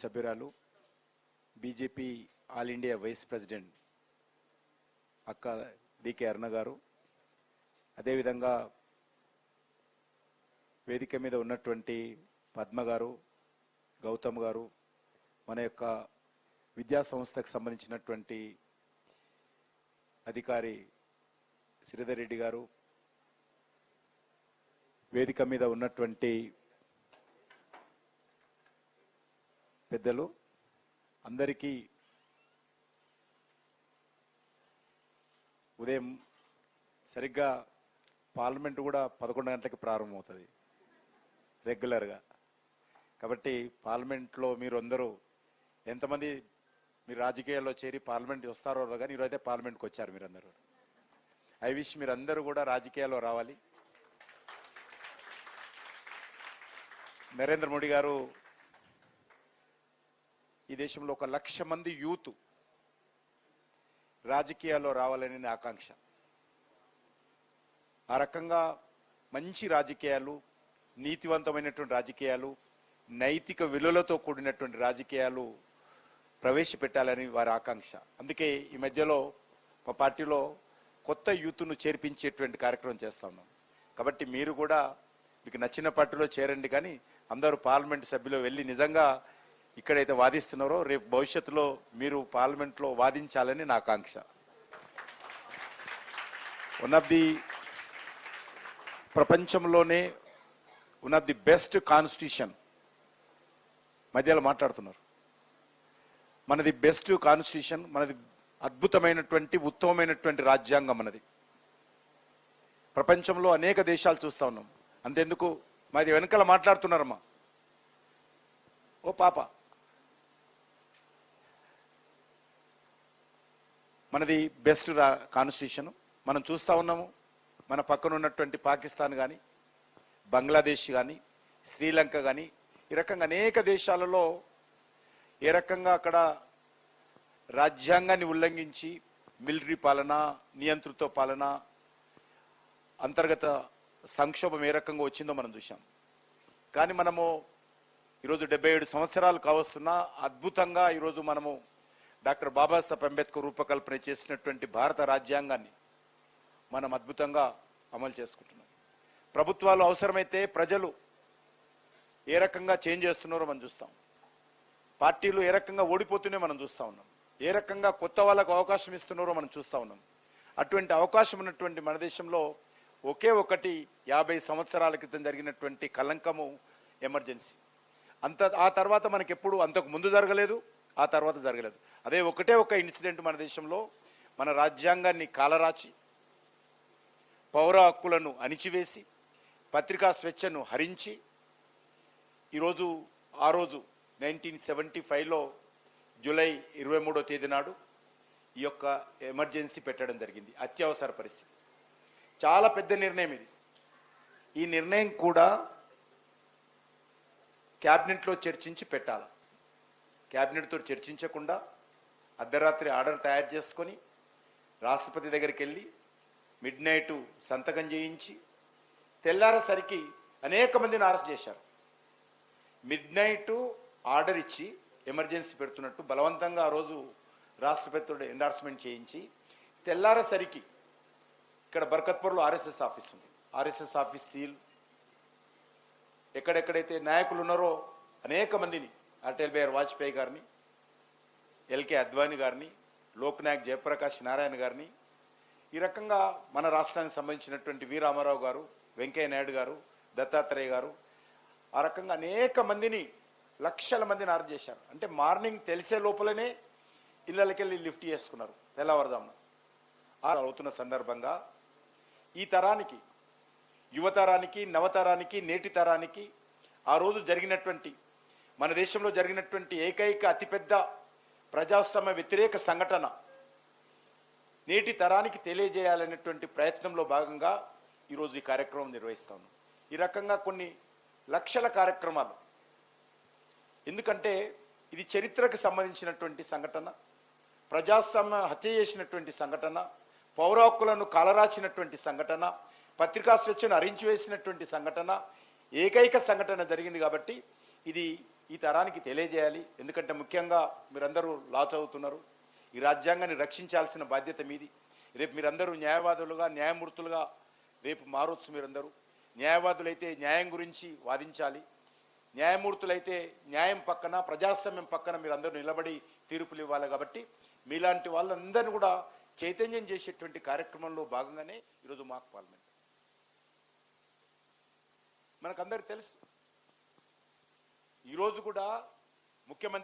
సభ్యురాలు BJP all India vice president అక్క డికే అరుణ గారు, అదేవిధంగా వేదిక మీద ఉన్నటువంటి పద్మ గారు, గౌతమ్ గారు, మన యొక్క విద్యా సంస్థకు సంబంధించినటువంటి అధికారి శ్రీధర్ రెడ్డి గారు, వేదిక మీద ఉన్నటువంటి పెద్దలు అందరికీ ఉదయం సరిగ్గా పార్లమెంట్ కూడా 11 గంటలకి ప్రారంభమవుతుంది రెగ్యులర్గా. కాబట్టి పార్లమెంట్లో మీరు అందరూ ఎంతమంది మీరు రాజకీయాల్లో చేరి పార్లమెంట్ వస్తారో కానీ ఈరోజైతే పార్లమెంట్కి వచ్చారు మీరందరూ. ఐ విష్ మీరందరూ కూడా రాజకీయాల్లో రావాలి. నరేంద్ర మోడీ గారు ఈ దేశంలో 1 లక్ష మంది యూత్ రాజకీయాల్లో రావాలని నా ఆకాంక్ష. ఆ రకంగా మంచి రాజకీయాలు, నీతివంతమైనటువంటి రాజకీయాలు, నైతిక విలువలతో కూడినటువంటి రాజకీయాలు ప్రవేశపెట్టాలని వారి ఆకాంక్ష. అందుకే ఈ మధ్యలో మా పార్టీలో కొత్త యూత్ను చేర్పించేటువంటి కార్యక్రమం చేస్తా ఉన్నాం. కాబట్టి మీరు కూడా మీకు నచ్చిన పార్టీలో చేరండి, కానీ అందరూ పార్లమెంట్ సభ్యులు వెళ్ళి నిజంగా ఇక్కడైతే వాదిస్తున్నారో రేపు భవిష్యత్తులో మీరు పార్లమెంట్లో వాదించాలని నా ఆకాంక్ష. వన్ ఆఫ్ ది ప్రపంచంలోనే one of the best constitution మధ్యలో మాట్లాడుతున్నారు. మనది బెస్ట్ కాన్స్టిట్యూషన్, మనది అద్భుతమైనటువంటి ఉత్తమమైనటువంటి రాజ్యాంగం మనది. ప్రపంచంలో అనేక దేశాలు చూస్తా ఉన్నాం. అంతెందుకు మాది వెనకాల మాట్లాడుతున్నారమ్మా, ఓ పాప, మనది బెస్ట్ కాన్స్టిట్యూషన్. మనం చూస్తూ ఉన్నాము మన పక్కన ఉన్నటువంటి పాకిస్తాన్ కానీ, బంగ్లాదేశ్ కానీ, శ్రీలంక కానీ, ఈ రకంగా అనేక దేశాలలో ఏ రకంగా అక్కడ రాజ్యాంగాన్ని ఉల్లంఘించి మిలిటరీ పాలన, నియంతృత్వ పాలన, అంతర్గత సంక్షోభం ఏ రకంగా వచ్చిందో మనం చూసాం. కానీ మనము ఈరోజు 77 సంవత్సరాలు కావస్తున్నా అద్భుతంగా ఈరోజు మనము డాక్టర్ బాబాసాహెబ్ అంబేద్కర్ రూపకల్పన చేసినటువంటి భారత రాజ్యాంగాన్ని మనం అద్భుతంగా అమలు చేసుకుంటున్నాం. ప్రభుత్వాలు అవసరమైతే ప్రజలు ఏ రకంగా చేంజ్ చేస్తున్నారో మనం చూస్తాం. పార్టీలు ఏ రకంగా ఓడిపోతూనే మనం చూస్తూ ఉన్నాం. ఏ రకంగా కొత్త వాళ్ళకు అవకాశం ఇస్తున్నారో మనం చూస్తూ ఉన్నాం. అటువంటి అవకాశం ఉన్నటువంటి మన దేశంలో ఒకే ఒకటి 50 సంవత్సరాల క్రితం జరిగినటువంటి కలంకము ఎమర్జెన్సీ. ఆ తర్వాత మనకి ఎప్పుడు అంతకు ముందు జరగలేదు, ఆ తర్వాత జరగలేదు. అదే ఒకటే ఒక ఇన్సిడెంట్ మన దేశంలో మన రాజ్యాంగాన్ని కాలరాచి, పౌర హక్కులను అణిచివేసి, పత్రికా స్వేచ్ఛను హరించి ఈరోజు ఆ రోజు 1975లో జూలై 23వ తేదీ నాడు ఈ యొక్క ఎమర్జెన్సీ పెట్టడం జరిగింది. అత్యవసర పరిస్థితి. చాలా పెద్ద నిర్ణయం ఇది. ఈ నిర్ణయం కూడా క్యాబినెట్లో చర్చించి పెట్టాలి. క్యాబినెట్తో చర్చించకుండా అర్ధరాత్రి ఆర్డర్ తయారు చేసుకొని రాష్ట్రపతి దగ్గరికి వెళ్ళి మిడ్నైట్ సంతకం చేయించి తెల్లారేసరికి అనేక మందిని అరెస్ట్ చేశారు. మిడ్నైట్ ఆర్డర్ ఇచ్చి ఎమర్జెన్సీ పెడుతున్నట్టు బలవంతంగా ఆ రోజు రాష్ట్రపతితో ఎండార్స్మెంట్ చేయించి తెల్లారేసరికి ఇక్కడ బర్కత్పూర్లో ఆర్ఎస్ఎస్ ఆఫీస్ ఉంది. ఆర్ఎస్ఎస్ ఆఫీస్ సీల్, ఎక్కడెక్కడైతే నాయకులు ఉన్నారో అనేక మందిని, అటల్ బిహారీ వాజ్పేయి గారిని, ఎల్కే అద్వానీ గారిని, లోక్నాయక్ జయప్రకాష్ నారాయణ గారిని, ఈ రకంగా మన రాష్ట్రానికి సంబంధించినటువంటి వి రామారావు గారు, వెంకయ్య నాయుడు గారు, దత్తాత్రేయ గారు, ఆ రకంగా అనేక మందిని, లక్షల మందిని అరెస్ట్ చేశారు. అంటే మార్నింగ్ తెలిసే లోపలనే ఇళ్ళకెళ్ళి లిఫ్ట్ చేసుకున్నారు తెల్లవారుజామున. అవుతున్న సందర్భంగా ఈ తరానికి, యువతరానికి, నవతరానికి, నేటి తరానికి ఆ రోజు జరిగినటువంటి, మన దేశంలో జరిగినటువంటి ఏకైక అతిపెద్ద ప్రజాస్వామ్య వ్యతిరేక సంఘటన నేటి తరానికి తెలియజేయాలనేటువంటి ప్రయత్నంలో భాగంగా ఈరోజు ఈ కార్యక్రమం నిర్వహిస్తాను. ఈ రకంగా కొన్ని లక్షల కార్యక్రమాలు. ఎందుకంటే ఇది చరిత్రకు సంబంధించినటువంటి సంఘటన, ప్రజాస్వామ్య హత్య చేసినటువంటి సంఘటన, పౌర హక్కులను కాలరాచినటువంటి సంఘటన, పత్రికా స్వేచ్ఛను హరించివేసినటువంటి సంఘటన, ఏకైక సంఘటన జరిగింది. కాబట్టి ఇది ఈ తరానికి తెలియజేయాలి. ఎందుకంటే ముఖ్యంగా మీరందరూ లా చదువుతున్నారు. ఈ రాజ్యాంగాన్ని రక్షించాల్సిన బాధ్యత మీది. రేపు మీరందరూ న్యాయవాదులుగా, న్యాయమూర్తులుగా రేపు మారొచ్చు. మీరందరూ న్యాయవాదులైతే న్యాయం గురించి వాదించాలి, న్యాయమూర్తులైతే న్యాయం పక్కన, ప్రజాస్వామ్యం పక్కన మీరందరూ నిలబడి తీర్పులు ఇవ్వాలి. కాబట్టి మీలాంటి వాళ్ళందరినీ కూడా చైతన్యం చేసేటువంటి కార్యక్రమంలో భాగంగానే ఈరోజు మాక్ పార్లమెంట్. మనకందరికి తెలుసు, ఈరోజు కూడా ముఖ్యమంత్రి